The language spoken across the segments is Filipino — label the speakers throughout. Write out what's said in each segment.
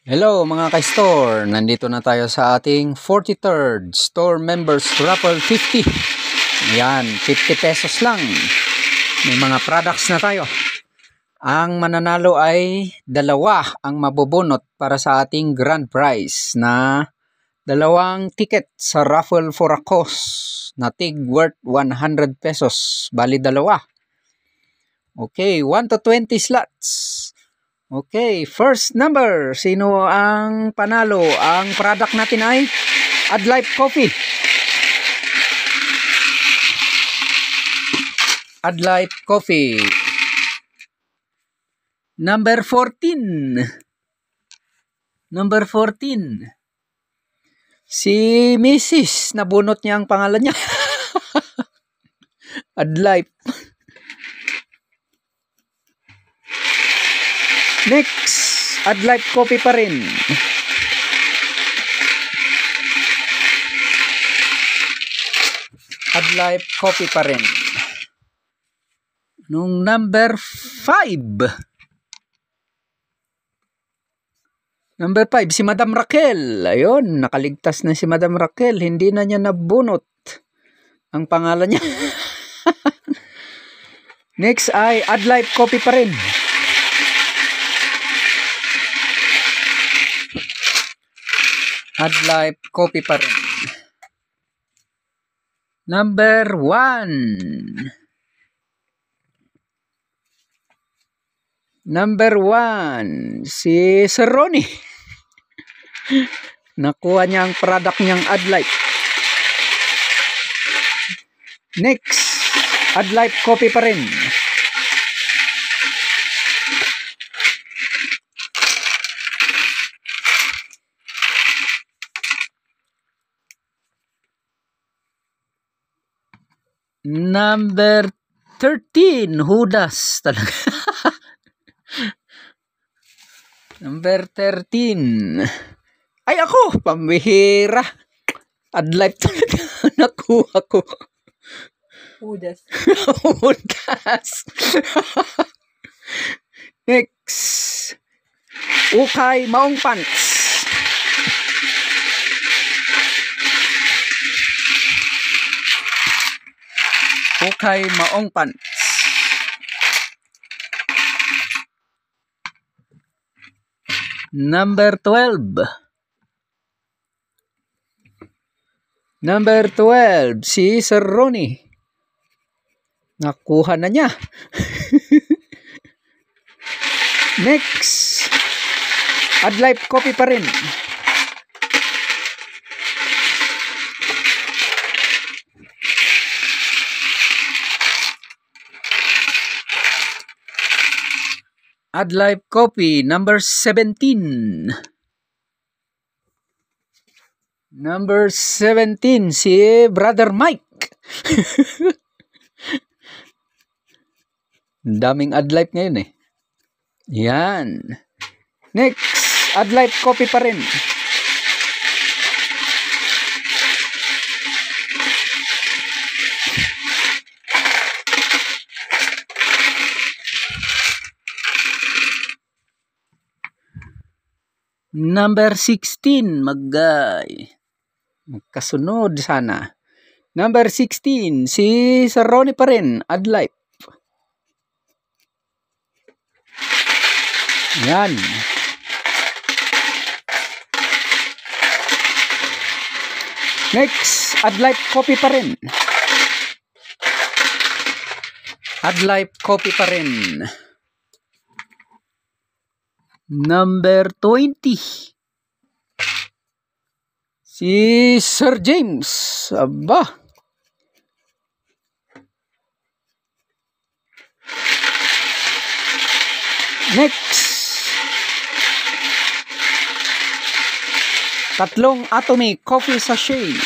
Speaker 1: Hello mga ka-store, nandito na tayo sa ating 43rd Store Members Raffle 50. Ayan, 50 pesos lang. May mga products na tayo. Ang mananalo ay dalawa ang mabubunot para sa ating grand prize na dalawang ticket sa raffle for a cause na tig worth 100 pesos. Bali dalawa. Okay, 1 to 20 slots. Okay, first number. Sino ang panalo? Ang product natin ay Adlife Coffee. Adlife Coffee. Number 14. Number 14. Si Mrs. Nabunot niya ang pangalan niya. Adlife. Next, Adlife Coffee pa rin. Adlife Coffee pa rin. Nung number 5. Number 5, si Madam Raquel. Ayun, nakaligtas na si Madam Raquel. Hindi na niya nabunot ang pangalan niya. Next ay Adlife Coffee pa rin. Adlife Coffee pa rin. Number 1. Number 1. Si Sir Ronnie. Nakuha niya ang product niyang Adlife. Next, Adlife Coffee pa rin. Number 13, Hudas talaga. Number 13. Ay ako, pambihira. Adlife talaga. Nakuha ko.
Speaker 2: Hudas.
Speaker 1: Hudas. Next. Ukay Maong Pants. Ukay Maong Pants. Number 12. Number 12, si Sir Ronnie. Nakuha na niya. Next, Adlife Coffee pa rin. Adlife Coffee, number 17. Number 17, si Brother Mike. Daming Adlife ngayon eh. Yan. Next, Adlife Coffee pa rin. Number 16, magkasunod sana. Number 16, si Sir Ronnie pa rin, Adlife. Yan. Next, Adlife Coffee pa rin. Adlife Coffee pa rin. Number 20. Si Sir James. Aba. Next. Tatlong Atomy Coffee Sachet.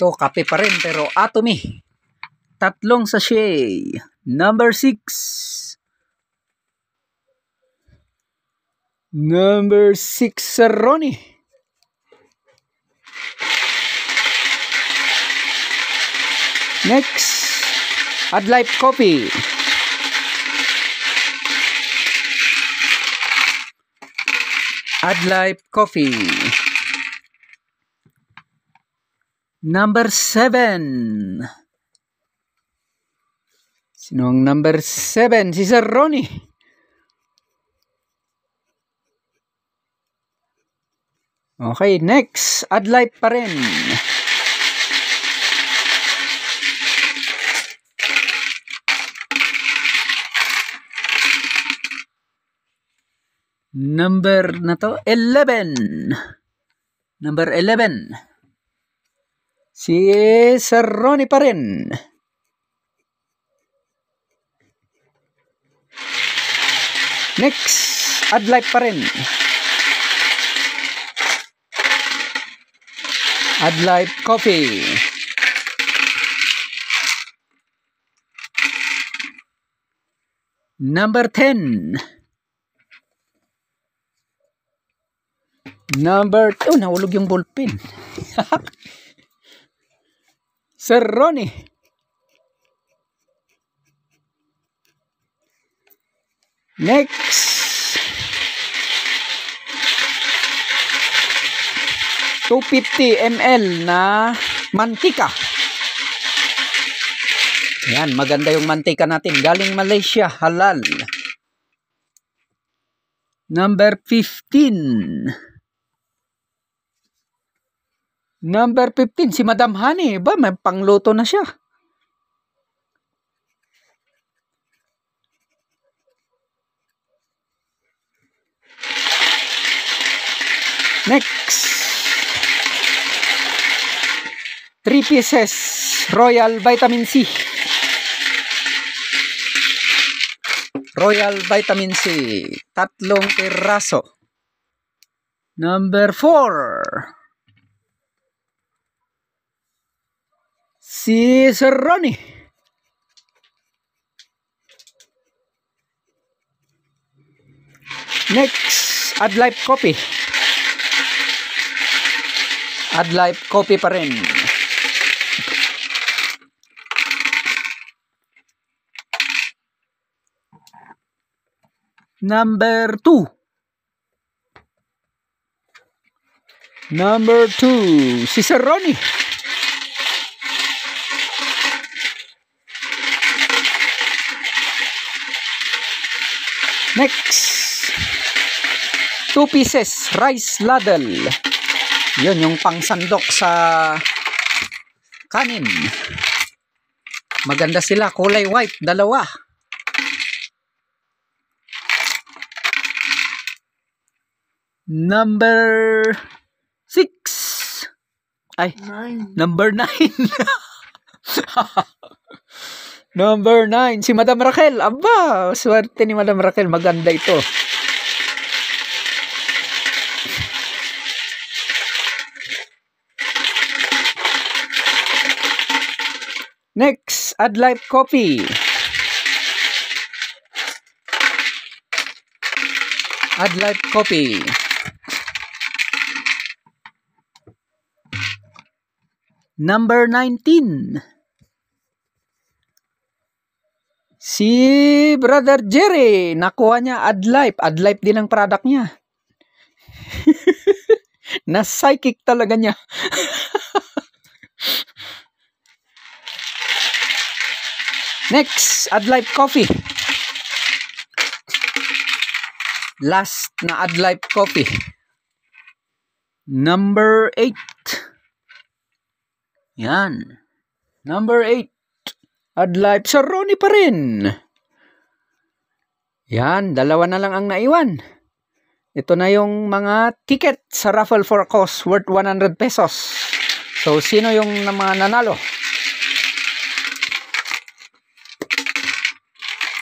Speaker 1: Ito, kape pa rin pero Atomy. Tatlong sachet. Number 6. Number 6, Sir Ronnie. Next, Adlife Coffee. Adlife Coffee. Number 7. Sino ang number 7? Si Sir Ronnie. Okay, next. Adlife pa rin. Number na to, 11. Number 11. Si Sir Ronnie pa rin. Next, Adlife pa rin. Adlife Coffee. Number 10. Number 2. Nahulog yung ballpen. Sir Ronnie. Next. 250 ml na mantika. Yan, maganda yung mantika natin. Galing Malaysia, halal. Number 15. Number 15, si Madam Honey. Ba, may pangluto na siya. Next. 3 pieces Royal Vitamin C. Royal Vitamin C. 3 piraso. Number 4. Si Sir Ronnie. Next, Adlife Coffee. Adlife Coffee pa rin. Number 2. Number 2, si Sir Ronnie. Next, 2 pieces rice ladle. Yun yung pangsandok sa kanin. Maganda sila, kulay white, dalawa. Number 6. Ay,
Speaker 2: 9.
Speaker 1: number 9. Number 9, si Madam Raquel. Aba, swerte ni Madam Raquel. Maganda ito. Next, Adlife Coffee. Adlife Coffee. Number 19. Si Brother Jerry, nakuha niya Adlife. Adlife din ang product niya. Na-psychic talaga niya. Next, Adlife Coffee. Last na Adlife Coffee. Number 8. Yan. Number 8. Adlife Sir Ronnie pa rin. Yan, dalawa na lang ang naiwan. Ito na yung mga ticket sa raffle for a cause worth 100 pesos. So, sino yung mga nanalo?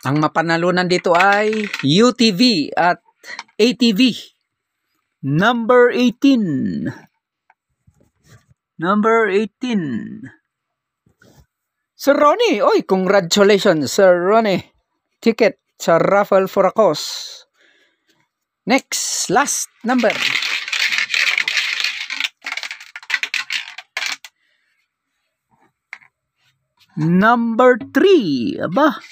Speaker 1: Ang mapanalunan dito ay UTV at ATV. Number 18. Number 18. Sir Ronnie. Oy, congratulations, Sir Ronnie. Ticket sa raffle for a cause. Next, last number. Number 3. Aba.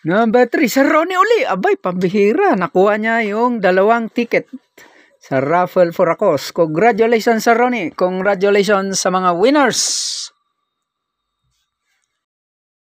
Speaker 1: Number 3, sa Ronnie uli. Abay, pambihira. Nakuha niya yung 2 ticket sa raffle for a cause. Congratulations sa Ronnie. Congratulations sa mga winners.